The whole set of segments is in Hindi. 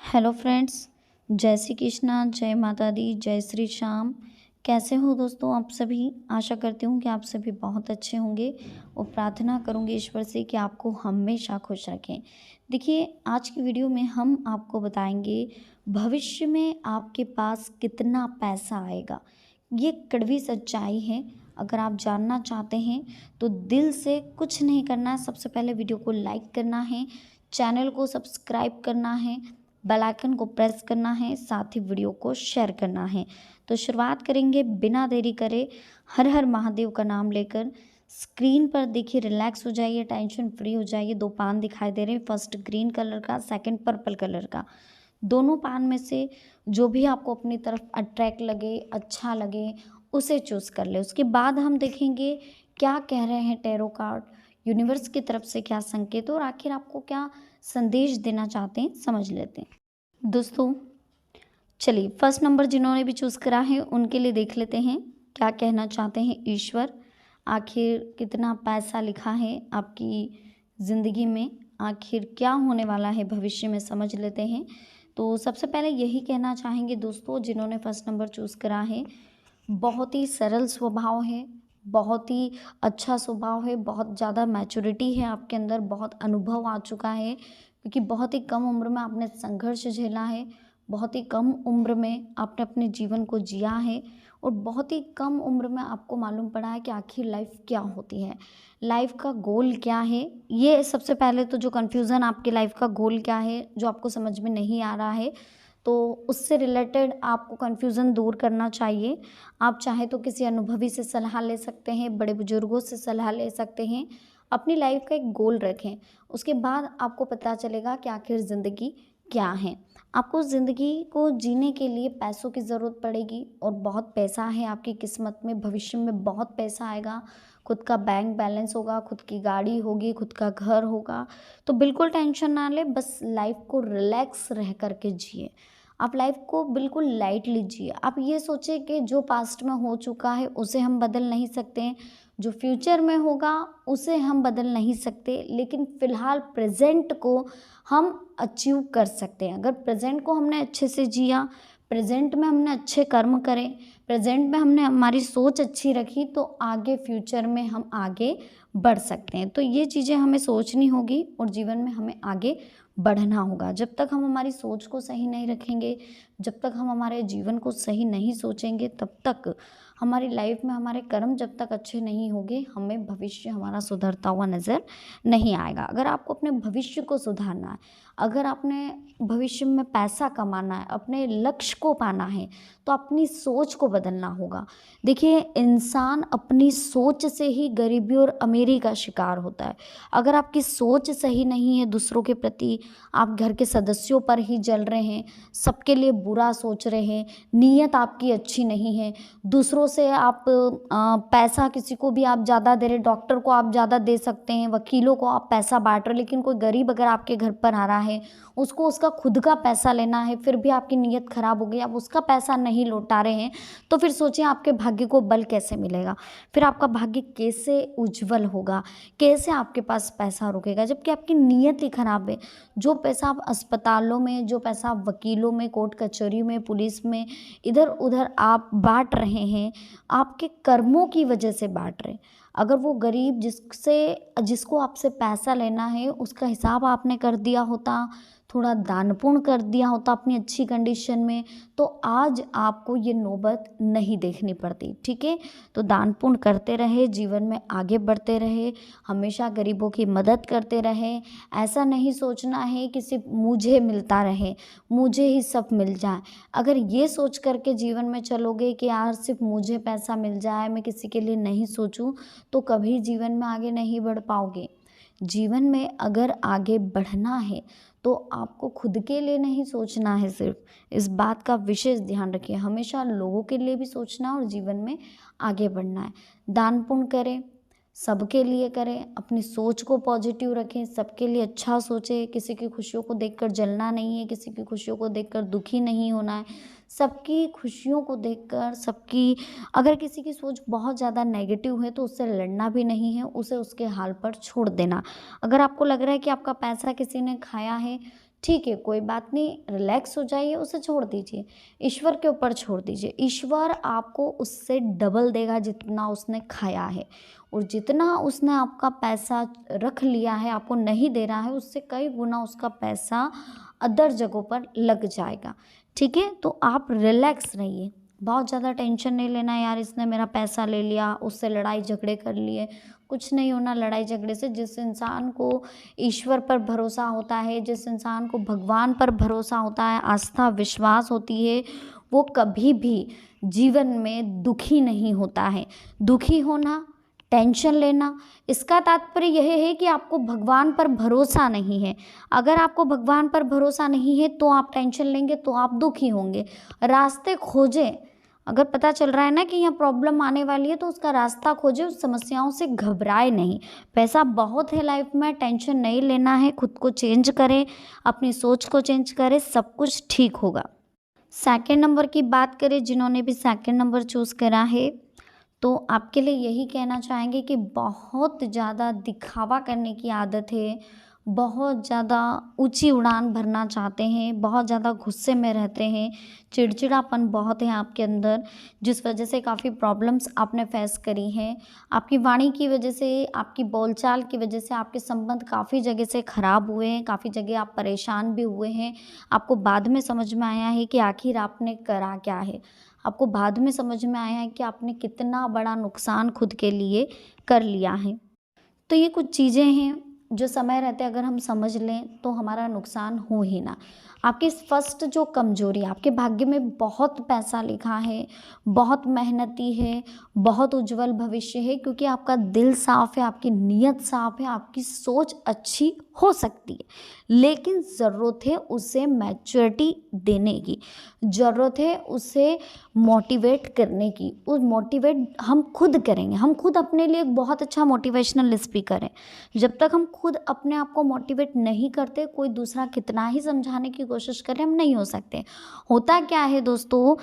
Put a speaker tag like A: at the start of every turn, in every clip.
A: Hello friends. जय श्री कृष्णा, जय माता दी, जय श्री श्याम। कैसे हो दोस्तों आप सभी? आशा करती हूँ कि आप सभी बहुत अच्छे होंगे और प्रार्थना करूँगी ईश्वर से कि आपको हमेशा खुश रखें। देखिए, आज की वीडियो में हम आपको बताएंगे भविष्य में आपके पास कितना पैसा आएगा। ये कड़वी सच्चाई है। अगर आप जानना चाहते हैं तो दिल से कुछ नहीं करना है, सबसे पहले वीडियो को लाइक करना है, चैनल को सब्सक्राइब करना है, बेल आइकन को प्रेस करना है, साथ ही वीडियो को शेयर करना है। तो शुरुआत करेंगे बिना देरी करे, हर हर महादेव का नाम लेकर। स्क्रीन पर देखिए, रिलैक्स हो जाइए, टेंशन फ्री हो जाइए। दो पान दिखाई दे रहे हैं, फर्स्ट ग्रीन कलर का, सेकंड पर्पल कलर का। दोनों पान में से जो भी आपको अपनी तरफ अट्रैक्ट लगे, अच्छा लगे, उसे चूज़ कर ले। उसके बाद हम देखेंगे क्या कह रहे हैं टैरो कार्ड, यूनिवर्स की तरफ से क्या संकेत और आखिर आपको क्या संदेश देना चाहते हैं, समझ लेते हैं। दोस्तों चलिए, फर्स्ट नंबर जिन्होंने भी चूज़ करा है उनके लिए देख लेते हैं क्या कहना चाहते हैं ईश्वर। आखिर कितना पैसा लिखा है आपकी ज़िंदगी में, आखिर क्या होने वाला है भविष्य में, समझ लेते हैं। तो सबसे पहले यही कहना चाहेंगे दोस्तों, जिन्होंने फर्स्ट नंबर चूज़ करा है, बहुत ही सरल स्वभाव है, बहुत ही अच्छा स्वभाव है, बहुत ज़्यादा मैच्योरिटी है आपके अंदर, बहुत अनुभव आ चुका है, क्योंकि बहुत ही कम उम्र में आपने संघर्ष झेला है, बहुत ही कम उम्र में आपने अपने जीवन को जिया है और बहुत ही कम उम्र में आपको मालूम पड़ा है कि आखिर लाइफ क्या होती है, लाइफ का गोल क्या है। ये सबसे पहले तो जो कन्फ्यूज़न, आपकी लाइफ का गोल क्या है जो आपको समझ में नहीं आ रहा है, तो उससे रिलेटेड आपको कन्फ्यूज़न दूर करना चाहिए। आप चाहे तो किसी अनुभवी से सलाह ले सकते हैं, बड़े बुजुर्गों से सलाह ले सकते हैं। अपनी लाइफ का एक गोल रखें, उसके बाद आपको पता चलेगा कि आखिर ज़िंदगी क्या है। आपको ज़िंदगी को जीने के लिए पैसों की ज़रूरत पड़ेगी और बहुत पैसा है आपकी किस्मत में, भविष्य में बहुत पैसा आएगा। खुद का बैंक बैलेंस होगा, खुद की गाड़ी होगी, खुद का घर होगा। तो बिल्कुल टेंशन ना लें, बस लाइफ को रिलैक्स रह कर के जिए। आप लाइफ को बिल्कुल लाइट लीजिए। आप ये सोचें कि जो पास्ट में हो चुका है उसे हम बदल नहीं सकते हैं, जो फ्यूचर में होगा उसे हम बदल नहीं सकते, लेकिन फ़िलहाल प्रेजेंट को हम अचीव कर सकते हैं। अगर प्रेजेंट को हमने अच्छे से जिया, प्रेजेंट में हमने अच्छे कर्म करें, प्रेजेंट में हमने हमारी सोच अच्छी रखी, तो आगे फ्यूचर में हम आगे बढ़ सकते हैं। तो ये चीज़ें हमें सोचनी होगी और जीवन में हमें आगे बढ़ना होगा। जब तक हम हमारी सोच को सही नहीं रखेंगे, जब तक हम हमारे जीवन को सही नहीं सोचेंगे, तब तक हमारी लाइफ में हमारे कर्म जब तक अच्छे नहीं होंगे, हमें भविष्य हमारा सुधरता हुआ नज़र नहीं आएगा। अगर आपको अपने भविष्य को सुधारना है, अगर आपने भविष्य में पैसा कमाना है, अपने लक्ष्य को पाना है, तो अपनी सोच को बदलना होगा। देखिए, इंसान अपनी सोच से ही गरीबी और अमीरी का शिकार होता है। अगर आपकी सोच सही नहीं है दूसरों के प्रति, आप घर के सदस्यों पर ही जल रहे हैं, सबके लिए बुरा सोच रहे हैं, नीयत आपकी अच्छी नहीं है, दूसरों से आप पैसा किसी को भी आप ज़्यादा दे रहे, डॉक्टर को आप ज़्यादा दे सकते हैं, वकीलों को आप पैसा बांट रहे, लेकिन कोई गरीब अगर आपके घर पर आ रहा है, उसको उसका खुद का पैसा लेना है, फिर भी आपकी नीयत खराब हो गई, आप उसका पैसा नहीं लौटा रहे हैं, तो फिर सोचिए आपके भाग्य को बल कैसे मिलेगा, फिर आपका भाग्य कैसे उज्जवल होगा, कैसे आपके पास पैसा रुकेगा, जबकि आपकी नीयत ही खराब है। जो पैसा आप अस्पतालों में, जो पैसा आप वकीलों में, कोर्ट कचहरी में, पुलिस में इधर उधर आप बांट रहे हैं, आपके कर्मों की वजह से बांट रहे हैं। अगर वो गरीब जिसको आपसे पैसा लेना है, उसका हिसाब आपने कर दिया होता, थोड़ा दान पुण्य कर दिया होता अपनी अच्छी कंडीशन में, तो आज आपको ये नौबत नहीं देखनी पड़ती। ठीक है, तो दान पुण्य करते रहे, जीवन में आगे बढ़ते रहे, हमेशा गरीबों की मदद करते रहे। ऐसा नहीं सोचना है कि सिर्फ मुझे मिलता रहे, मुझे ही सब मिल जाए। अगर ये सोच करके जीवन में चलोगे कि यार सिर्फ मुझे पैसा मिल जाए, मैं किसी के लिए नहीं सोचूं, तो कभी जीवन में आगे नहीं बढ़ पाओगे। जीवन में अगर आगे बढ़ना है तो आपको खुद के लिए नहीं सोचना है सिर्फ, इस बात का विशेष ध्यान रखिए। हमेशा लोगों के लिए भी सोचना और जीवन में आगे बढ़ना है। दान पुण्य करें, सबके लिए करें, अपनी सोच को पॉजिटिव रखें, सबके लिए अच्छा सोचें, किसी की खुशियों को देखकर जलना नहीं है, किसी की खुशियों को देखकर दुखी नहीं होना है। सबकी खुशियों को देखकर, अगर किसी की सोच बहुत ज़्यादा नेगेटिव है तो उससे लड़ना भी नहीं है, उसे उसके हाल पर छोड़ देना। अगर आपको लग रहा है कि आपका पैसा किसी ने खाया है, ठीक है, कोई बात नहीं, रिलैक्स हो जाइए, उसे छोड़ दीजिए, ईश्वर के ऊपर छोड़ दीजिए। ईश्वर आपको उससे डबल देगा जितना उसने खाया है, और जितना उसने आपका पैसा रख लिया है, आपको नहीं दे रहा है, उससे कई गुना उसका पैसा अदर जगहों पर लग जाएगा। ठीक है, तो आप रिलैक्स रहिए, बहुत ज़्यादा टेंशन नहीं लेना यार इसने मेरा पैसा ले लिया, उससे लड़ाई झगड़े कर लिए, कुछ नहीं होना लड़ाई झगड़े से। जिस इंसान को ईश्वर पर भरोसा होता है, जिस इंसान को भगवान पर भरोसा होता है, आस्था विश्वास होती है, वो कभी भी जीवन में दुखी नहीं होता है। दुखी होना, टेंशन लेना, इसका तात्पर्य यह है कि आपको भगवान पर भरोसा नहीं है। अगर आपको भगवान पर भरोसा नहीं है तो आप टेंशन लेंगे, तो आप दुखी होंगे। रास्ते खोजें, अगर पता चल रहा है ना कि यहाँ प्रॉब्लम आने वाली है तो उसका रास्ता खोजें, उस समस्याओं से घबराए नहीं। पैसा बहुत है लाइफ में, टेंशन नहीं लेना है, खुद को चेंज करें, अपनी सोच को चेंज करें, सब कुछ ठीक होगा। सेकंड नंबर की बात करें, जिन्होंने भी सेकंड नंबर चूज़ करा है, तो आपके लिए यही कहना चाहेंगे कि बहुत ज़्यादा दिखावा करने की आदत है, बहुत ज़्यादा ऊंची उड़ान भरना चाहते हैं, बहुत ज़्यादा गुस्से में रहते हैं, चिड़चिड़ापन बहुत है आपके अंदर, जिस वजह से काफ़ी प्रॉब्लम्स आपने फेस करी हैं। आपकी वाणी की वजह से, आपकी बोलचाल की वजह से आपके संबंध काफ़ी जगह से ख़राब हुए हैं, काफ़ी जगह आप परेशान भी हुए हैं। आपको बाद में समझ में आया है कि आखिर आपने करा क्या है, आपको बाद में समझ में आया है कि आपने कितना बड़ा नुकसान खुद के लिए कर लिया है। तो ये कुछ चीज़ें हैं जो समय रहते अगर हम समझ लें तो हमारा नुकसान हो ही ना। आपकी फर्स्ट जो कमजोरी, आपके भाग्य में बहुत पैसा लिखा है, बहुत मेहनती है, बहुत उज्जवल भविष्य है, क्योंकि आपका दिल साफ है, आपकी नीयत साफ है, आपकी सोच अच्छी हो सकती है, लेकिन ज़रूरत है उसे मैच्योरिटी देने की, ज़रूरत है उसे मोटिवेट करने की। उस मोटिवेट हम खुद करेंगे, हम खुद अपने लिए एक बहुत अच्छा मोटिवेशनल स्पीकर हैं। जब तक हम खुद अपने आप को मोटिवेट नहीं करते, कोई दूसरा कितना ही समझाने की कोशिश करे, हम नहीं हो सकते। होता क्या है दोस्तों,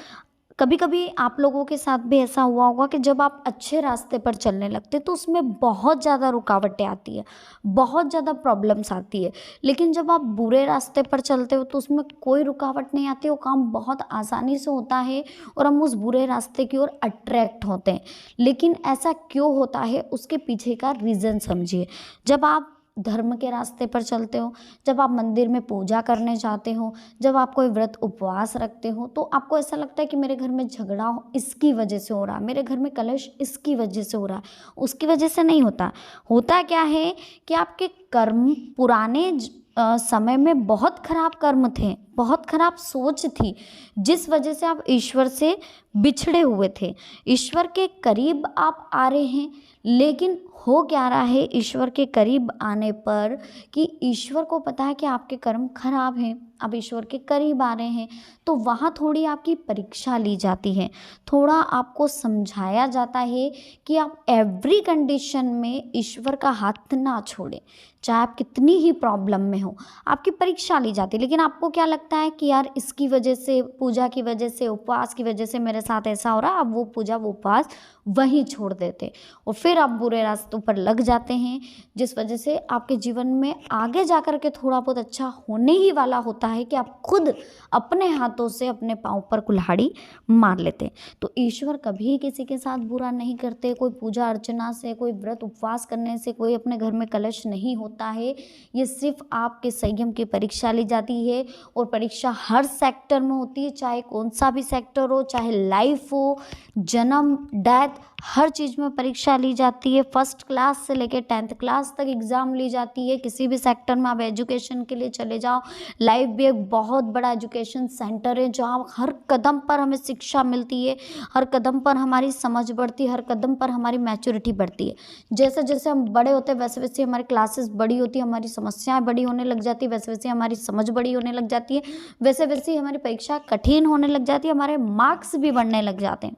A: कभी कभी आप लोगों के साथ भी ऐसा हुआ होगा कि जब आप अच्छे रास्ते पर चलने लगते तो उसमें बहुत ज़्यादा रुकावटें आती है, बहुत ज़्यादा प्रॉब्लम्स आती है, लेकिन जब आप बुरे रास्ते पर चलते हो तो उसमें कोई रुकावट नहीं आती, वो काम बहुत आसानी से होता है और हम उस बुरे रास्ते की ओर अट्रैक्ट होते हैं। लेकिन ऐसा क्यों होता है, उसके पीछे का रीज़न समझिए। जब आप धर्म के रास्ते पर चलते हो, जब आप मंदिर में पूजा करने जाते हो, जब आप कोई व्रत उपवास रखते हो, तो आपको ऐसा लगता है कि मेरे घर में झगड़ा इसकी वजह से हो रहा है, मेरे घर में कलश इसकी वजह से हो रहा है, उसकी वजह से नहीं होता। होता क्या है कि आपके कर्म पुराने समय में बहुत खराब कर्म थे, बहुत खराब सोच थी, जिस वजह से आप ईश्वर से बिछड़े हुए थे। ईश्वर के करीब आप आ रहे हैं, लेकिन हो क्या रहा है ईश्वर के करीब आने पर कि ईश्वर को पता है कि आपके कर्म खराब हैं, आप ईश्वर के करीब आ रहे हैं, तो वहाँ थोड़ी आपकी परीक्षा ली जाती है, थोड़ा आपको समझाया जाता है कि आप एवरी कंडीशन में ईश्वर का हाथ ना छोड़ें, चाहे आप कितनी ही प्रॉब्लम में हो, आपकी परीक्षा ली जाती है। लेकिन आपको क्या लगता है कि यार इसकी वजह से, पूजा की वजह से, उपवास की वजह से मेरे साथ ऐसा हो रहा है, अब वो पूजा वो उपवास वहीं छोड़ देते और फिर आप बुरे रास्तों पर लग जाते हैं, जिस वजह से आपके जीवन में आगे जा कर के थोड़ा बहुत अच्छा होने ही वाला होता है कि आप खुद अपने हाथों से अपने पाँव पर कुल्हाड़ी मार लेते हैं। तो ईश्वर कभी किसी के साथ बुरा नहीं करते, कोई पूजा अर्चना से, कोई व्रत उपवास करने से, कोई अपने घर में कलश नहीं होता है। ये सिर्फ आपके संयम की परीक्षा ली जाती है, और परीक्षा हर सेक्टर में होती है, चाहे कौन सा भी सेक्टर हो, चाहे लाइफ हो, जन्म, डेथ, हर चीज़ में परीक्षा ली जाती है। फर्स्ट क्लास से लेकर 10th क्लास तक एग्ज़ाम ली जाती है। किसी भी सेक्टर में आप एजुकेशन के लिए चले जाओ, लाइफ भी एक बहुत बड़ा एजुकेशन सेंटर है, जहाँ हर कदम पर हमें शिक्षा मिलती है, हर कदम पर हमारी समझ बढ़ती है, हर कदम पर हमारी मैच्योरिटी बढ़ती है। जैसे जैसे हम बड़े होते हैं वैसे वैसे हमारी क्लासेस बड़ी होती है, हमारी समस्याएं बड़ी होने लग जाती है, वैसे वैसे हमारी समझ बड़ी होने लग जाती है, वैसे वैसे हमारी परीक्षा कठिन होने लग जाती है, हमारे मार्क्स भी बढ़ने लग जाते हैं।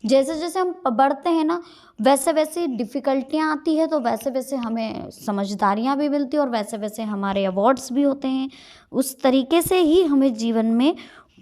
A: जैसे जैसे हम बढ़ते हैं ना, वैसे वैसे डिफ़िकल्टियाँ आती है, तो वैसे वैसे हमें समझदारियाँ भी मिलती है और वैसे वैसे हमारे अवार्ड्स भी होते हैं। उस तरीके से ही हमें जीवन में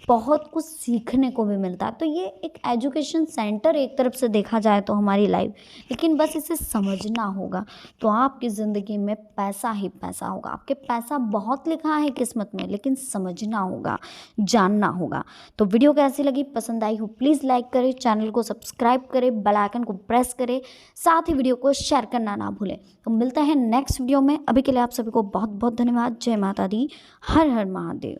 A: बहुत कुछ सीखने को भी मिलता है। तो ये एक एजुकेशन सेंटर एक तरफ से देखा जाए तो हमारी लाइफ, लेकिन बस इसे समझना होगा तो आपकी ज़िंदगी में पैसा ही पैसा होगा। आपके पैसा बहुत लिखा है किस्मत में, लेकिन समझना होगा, जानना होगा। तो वीडियो कैसी लगी, पसंद आई हो प्लीज़ लाइक करें, चैनल को सब्सक्राइब करें, बेल आइकन को प्रेस करें, साथ ही वीडियो को शेयर करना ना भूलें। तो मिलते हैं नेक्स्ट वीडियो में। अभी के लिए आप सभी को बहुत बहुत धन्यवाद। जय माता दी, हर हर महादेव।